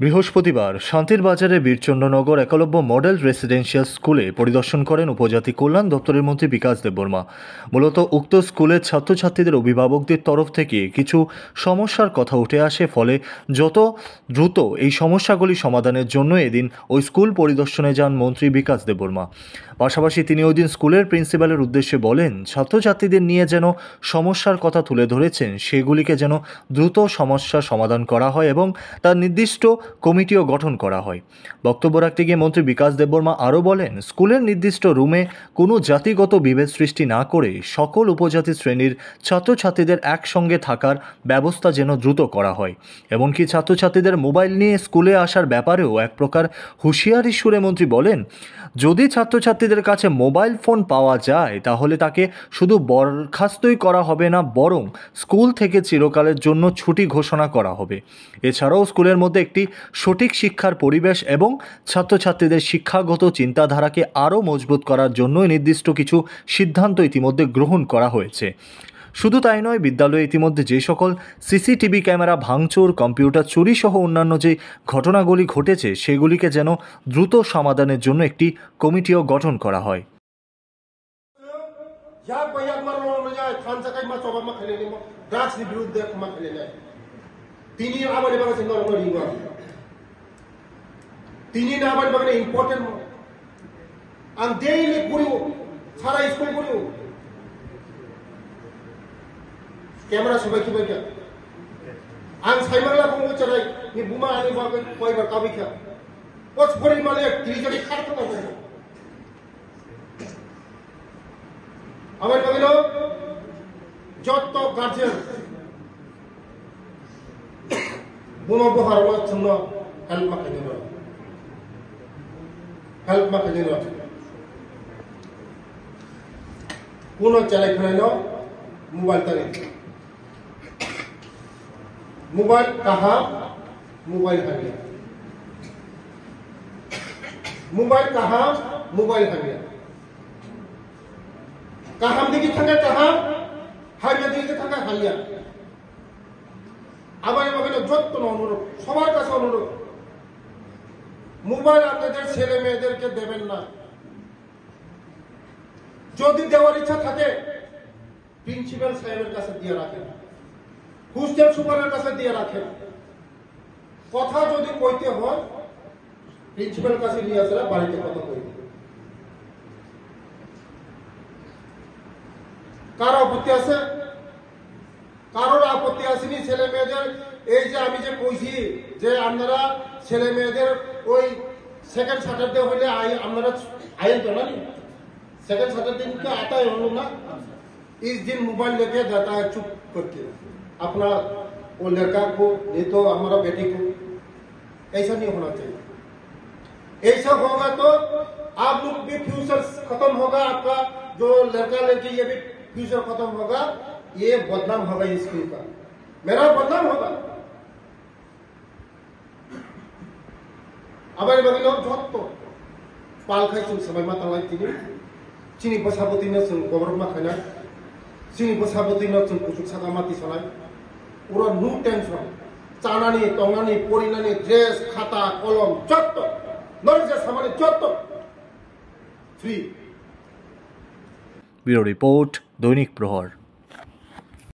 বৃহস্পতিবার শান্তির বাজারে বীরচন্দ্রনগর একলব্য মডেল রেসিডেন্সিয়াল স্কুলে পরিদর্শন করেন উপজাতি কল্যাণ দপ্তরের মন্ত্রী বিকাশ দেববর্মা। মূলত উক্ত স্কুলের ছাত্রছাত্রীদের অভিভাবকদের তরফ থেকে কিছু সমস্যার কথা উঠে আসে, ফলে যত দ্রুত এই সমস্যাগুলি সমাধানের জন্য এদিন ওই স্কুল পরিদর্শনে যান মন্ত্রী বিকাশ দেববর্মা। পাশাপাশি তিনি ওই দিন স্কুলের প্রিন্সিপালের উদ্দেশ্যে বলেন, ছাত্রছাত্রীদের নিয়ে যেন সমস্যার কথা তুলে ধরেছেন সেগুলিকে যেন দ্রুত সমস্যার সমাধান করা হয় এবং তার নির্দিষ্ট কমিটিও গঠন করা হয়। বক্তব্য রাখতে গিয়ে মন্ত্রী বিকাশ দেববর্মা আরও বলেন, স্কুলের নির্দিষ্ট রুমে কোনো জাতিগত বিভেদ সৃষ্টি না করে সকল উপজাতি শ্রেণীর ছাত্রছাত্রীদের একসঙ্গে থাকার ব্যবস্থা যেন দ্রুত করা হয়। এমনকি ছাত্রছাত্রীদের মোবাইল নিয়ে স্কুলে আসার ব্যাপারেও এক প্রকার হুঁশিয়ারি সুরে মন্ত্রী বলেন, যদি ছাত্রছাত্রীদের কাছে মোবাইল ফোন পাওয়া যায় তাহলে তাকে শুধু বরখাস্তই করা হবে না, বরং স্কুল থেকে চিরকালের জন্য ছুটি ঘোষণা করা হবে। এছাড়াও স্কুলের মধ্যে একটি সঠিক শিক্ষার পরিবেশ এবং ছাত্রছাত্রীদের শিক্ষাগত চিন্তাধারাকে আরও মজবুত করার জন্য নির্দিষ্ট কিছু সিদ্ধান্ত ইতিমধ্যে গ্রহণ করা হয়েছে। শুধু তাই নয়, বিদ্যালয়ে ইতিমধ্যে যে সকল সিসিটিভি ক্যামেরা ভাঙচুর, কম্পিউটার চুরি সহ অন্যান্য যে ঘটনাগুলি ঘটেছে সেগুলিকে যেন দ্রুত সমাধানের জন্য একটি কমিটিও গঠন করা হয়। তিনি না আবার বাগানে ইম্পর্টেন্ট আন ডেইলি করিও সারা স্কুল করিও ক্যামেরা সবাই কি বলকে আন সাইমালা বঙ্গ চড়াই নি বুমা আনি বাগান কয়বার কাবিখা কোচ পরি মানে ত্রিজনি খাড়তে পারে আমার বাগানো যত গার্জিয়ান বুমা বহারওয়াত জন্য হেল্প মাকে हेल्प में कहीं नहीं पुनः चले खड़े लो मोबाइल तरी मोबाइल कहा मोबाइल है मोबाइल कहा मोबाइल है कहा हम देखी थंगा कहा हारिया देखी थंगा हारिया अब ये मगर जो तो अनुरोध सवाल का अनुरोध মোবাইল আপনাদের ছেলে মেয়েদেরকে দেবেন না। যদি দেওয়ার ইচ্ছা থাকে প্রিন্সিপাল সাহেবের কাছে দিয়ে রাখেন, হোস্টেল সুপারের কাছে দিয়ে রাখেন। কথা যদি কইতে হয় প্রিন্সিপাল কাছে নিয়ে আসলে বাড়িতে কথা কইতে। কার আপত্তি আছে? কারোর আপত্তি আসেনি ছেলে মেয়েদের এই যে আমি যে কইছি যে আপনারা ছেলে মেয়েদের ওই सेकंड सैटरडे होले हमारा आयल तो ना सेकंड सैटरडे का आता है हम लोग ना, इस दिन मोबाइल लेके जाता है चुप करके अपना वो लड़का को नहीं तो हमारा बेटी को। ऐसा नहीं होना चाहिए। ऐसा होगा तो आप लोग भी फ्यूचर खत्म होगा, आपका जो लड़का लड़की ये भी फ्यूचर खत्म होगा, ये बदनाम होगा स्कूल का, मेरा बदनाम होगा। আবার বাকি লোক যত পাল খাইছুন সবাই মাতালাই তিনি চিনি বসাবতী নতুন গবর মাখানা চিনি বসাবতী নতুন কুচুক সাকা মাতি সলাই ওরা নো টেনশন চানানি টঙানি পরিনানি ড্রেস খাতা কলম যত নরজে সামানে যত ফ্রি। ব্যুরো রিপোর্ট, দৈনিক প্রহর।